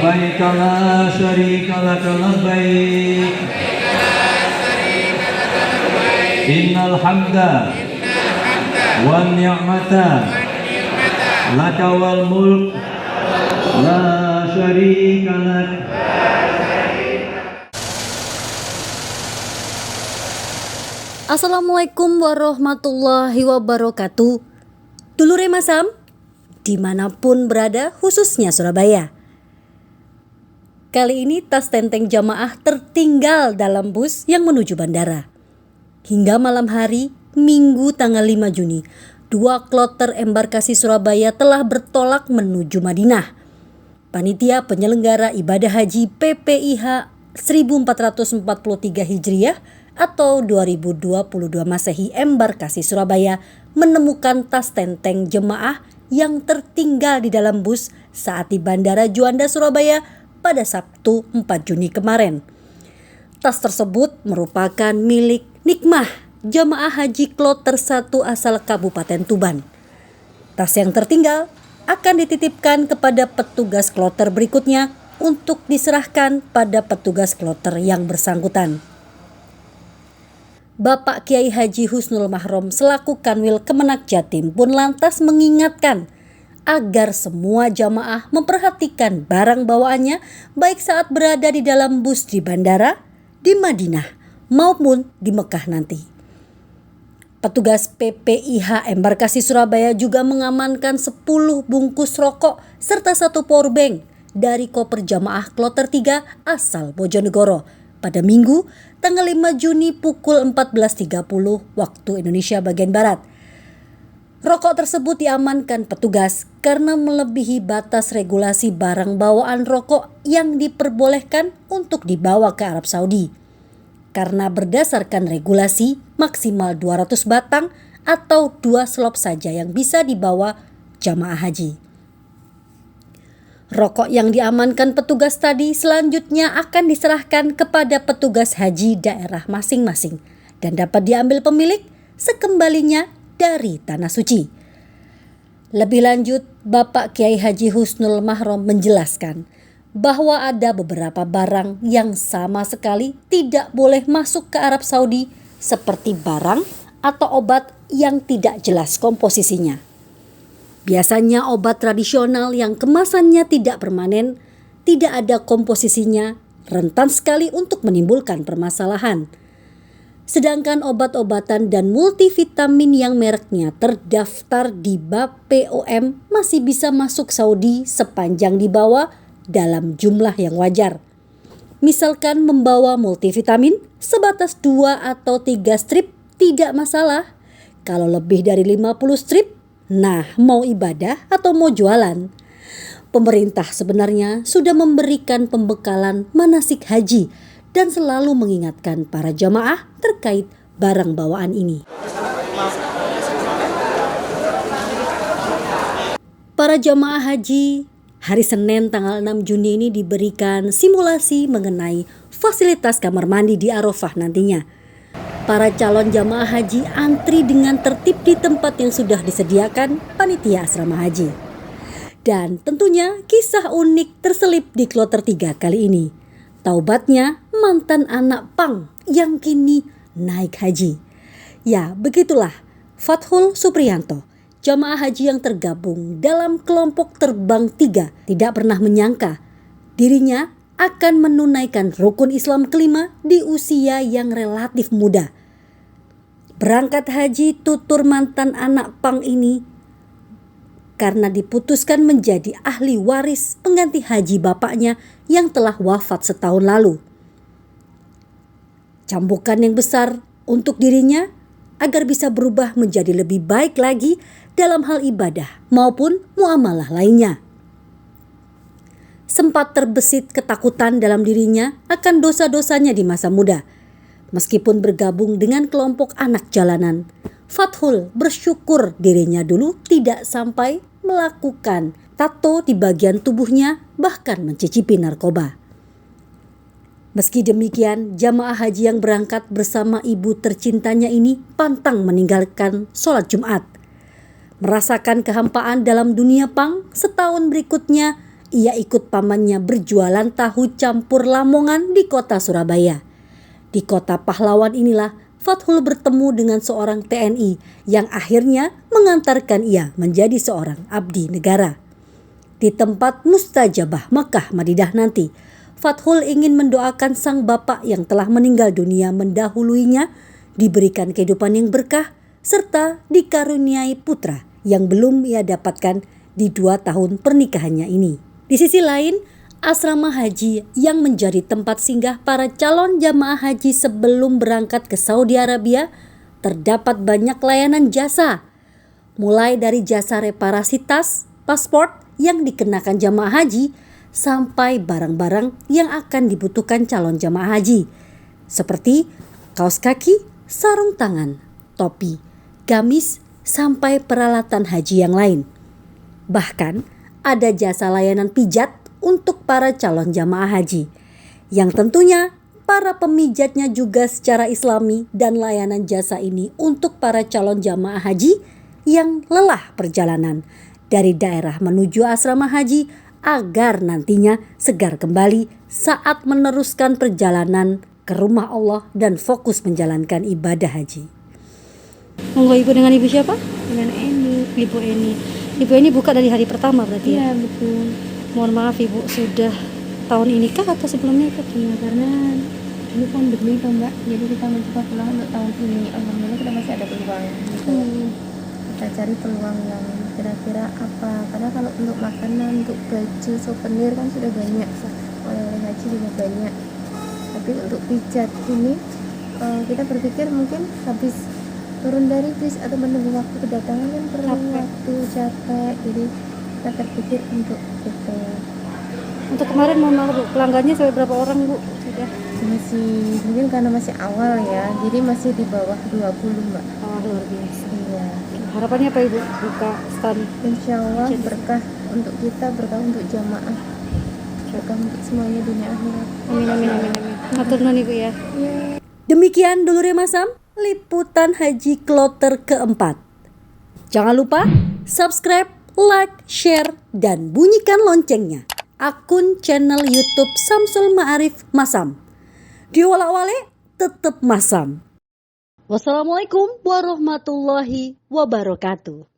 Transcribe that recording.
لبيك لا شريك لك لبيك إن الحمد والنعمة لك والملك لا شريك لك. Assalamualaikum warahmatullahi wabarakatuh. Dulure Masam, dimanapun berada, khususnya Surabaya. Kali ini tas tenteng jamaah tertinggal dalam bus yang menuju bandara. Hingga malam hari, Minggu tanggal 5 Juni, 2 kloter embarkasi Surabaya telah bertolak menuju Madinah. Panitia penyelenggara ibadah haji PPIH 1443 Hijriah atau 2022 Masehi embarkasi Surabaya menemukan tas tenteng jemaah yang tertinggal di dalam bus saat di Bandara Juanda Surabaya pada Sabtu 4 Juni kemarin. Tas tersebut merupakan milik Nikmah, jemaah haji kloter 1 asal Kabupaten Tuban. Tas yang tertinggal akan dititipkan kepada petugas kloter berikutnya untuk diserahkan pada petugas kloter yang bersangkutan. Bapak Kiai Haji Husnul Mahrom selaku Kanwil Kemenak Jatim pun lantas mengingatkan agar semua jamaah memperhatikan barang bawaannya baik saat berada di dalam bus di bandara, di Madinah maupun di Mekah nanti. Petugas PPIH embarkasi Surabaya juga mengamankan 10 bungkus rokok serta 1 powerbank dari koper jamaah kloter 3 asal Bojonegoro pada Minggu tanggal 5 Juni pukul 14.30 waktu Indonesia bagian Barat. Rokok tersebut diamankan petugas karena melebihi batas regulasi barang bawaan rokok yang diperbolehkan untuk dibawa ke Arab Saudi. Karena berdasarkan regulasi maksimal 200 batang atau 2 slop saja yang bisa dibawa jamaah haji. Rokok yang diamankan petugas tadi selanjutnya akan diserahkan kepada petugas haji daerah masing-masing dan dapat diambil pemilik sekembalinya dari Tanah Suci. Lebih lanjut, Bapak Kiai Haji Husnul Mahrom menjelaskan bahwa ada beberapa barang yang sama sekali tidak boleh masuk ke Arab Saudi seperti barang atau obat yang tidak jelas komposisinya. Biasanya obat tradisional yang kemasannya tidak permanen, tidak ada komposisinya, rentan sekali untuk menimbulkan permasalahan. Sedangkan obat-obatan dan multivitamin yang mereknya terdaftar di BAPOM masih bisa masuk Saudi sepanjang dibawa dalam jumlah yang wajar. Misalkan membawa multivitamin sebatas 2 atau 3 strip tidak masalah. Kalau lebih dari 50 strip, nah, mau ibadah atau mau jualan? Pemerintah sebenarnya sudah memberikan pembekalan manasik haji dan selalu mengingatkan para jamaah terkait barang bawaan ini. Para jamaah haji hari Senin tanggal 6 Juni ini diberikan simulasi mengenai fasilitas kamar mandi di Arafah nantinya. Para calon jamaah haji antri dengan tertib di tempat yang sudah disediakan panitia asrama haji. Dan tentunya kisah unik terselip di kloter 3 kali ini. Taubatnya mantan anak pang yang kini naik haji. Ya, begitulah Fathul Supriyanto, jamaah haji yang tergabung dalam kelompok terbang 3, tidak pernah menyangka dirinya akan menunaikan rukun Islam kelima di usia yang relatif muda. Berangkat haji tutur mantan anak pang ini karena diputuskan menjadi ahli waris pengganti haji bapaknya yang telah wafat setahun lalu. Cambukan yang besar untuk dirinya agar bisa berubah menjadi lebih baik lagi dalam hal ibadah maupun muamalah lainnya. Sempat terbesit ketakutan dalam dirinya akan dosa-dosanya di masa muda. Meskipun bergabung dengan kelompok anak jalanan, Fathul bersyukur dirinya dulu tidak sampai melakukan tato di bagian tubuhnya, bahkan mencicipi narkoba. Meski demikian, jamaah haji yang berangkat bersama ibu tercintanya ini pantang meninggalkan sholat Jumat. Merasakan kehampaan dalam dunia pang, setahun berikutnya ia ikut pamannya berjualan tahu campur Lamongan di kota Surabaya. Di kota pahlawan inilah Fathul bertemu dengan seorang TNI yang akhirnya mengantarkan ia menjadi seorang abdi negara. Di tempat mustajabah Mekah Madinah nanti, Fathul ingin mendoakan sang bapak yang telah meninggal dunia mendahuluinya diberikan kehidupan yang berkah serta dikaruniai putra yang belum ia dapatkan di 2 tahun pernikahannya ini. Di sisi lain, asrama haji yang menjadi tempat singgah para calon jamaah haji sebelum berangkat ke Saudi Arabia terdapat banyak layanan jasa, mulai dari jasa reparasi tas, paspor yang dikenakan jamaah haji sampai barang-barang yang akan dibutuhkan calon jamaah haji seperti kaos kaki, sarung tangan, topi, gamis, sampai peralatan haji yang lain. Bahkan ada jasa layanan pijat untuk para calon jamaah haji, yang tentunya para pemijatnya juga secara islami dan layanan jasa ini untuk para calon jamaah haji yang lelah perjalanan dari daerah menuju asrama haji agar nantinya segar kembali saat meneruskan perjalanan ke rumah Allah dan fokus menjalankan ibadah haji. Monggo Ibu, dengan Ibu siapa? Dengan Eni. Ibu Eni. Ibu Eni buka dari hari pertama berarti ya? Iya betul. Mohon maaf Ibu, sudah tahun ini kah atau sebelumnya ikut? Iya, karena ini pandemi toh Mbak, jadi kita mencoba pulang untuk tahun ini. Alhamdulillah kita masih ada peluang gitu. Kita cari peluang yang kira-kira apa, karena kalau untuk makanan, untuk baju, souvenir kan sudah banyak, oleh-oleh haji juga banyak. Tapi untuk pijat ini kita berpikir mungkin habis turun dari bis atau menunggu waktu kedatangan kan perlu waktu, capek, jadi kita terpikir untuk itu. Untuk kemarin mohon maaf Bu, pelanggannya sampai berapa orang Bu? Sudah? Masih, mungkin karena masih awal ya, jadi masih di bawah 20 Mbak. Oh, luar biasa. Iya. Harapannya apa Ibu buka stand? Insya Allah berkah untuk kita, berkah untuk jamaah, berkah untuk semuanya dunia akhirat. Amin amin amin amin. Matur nuwun Ibu ya. Iya. Demikian Dulure Masam, liputan haji kloter keempat. Jangan lupa subscribe, like, share, dan bunyikan loncengnya. Akun channel YouTube Samsul Ma'arif Masam. Diwala-wale tetap Masam. Wassalamualaikum warahmatullahi wabarakatuh.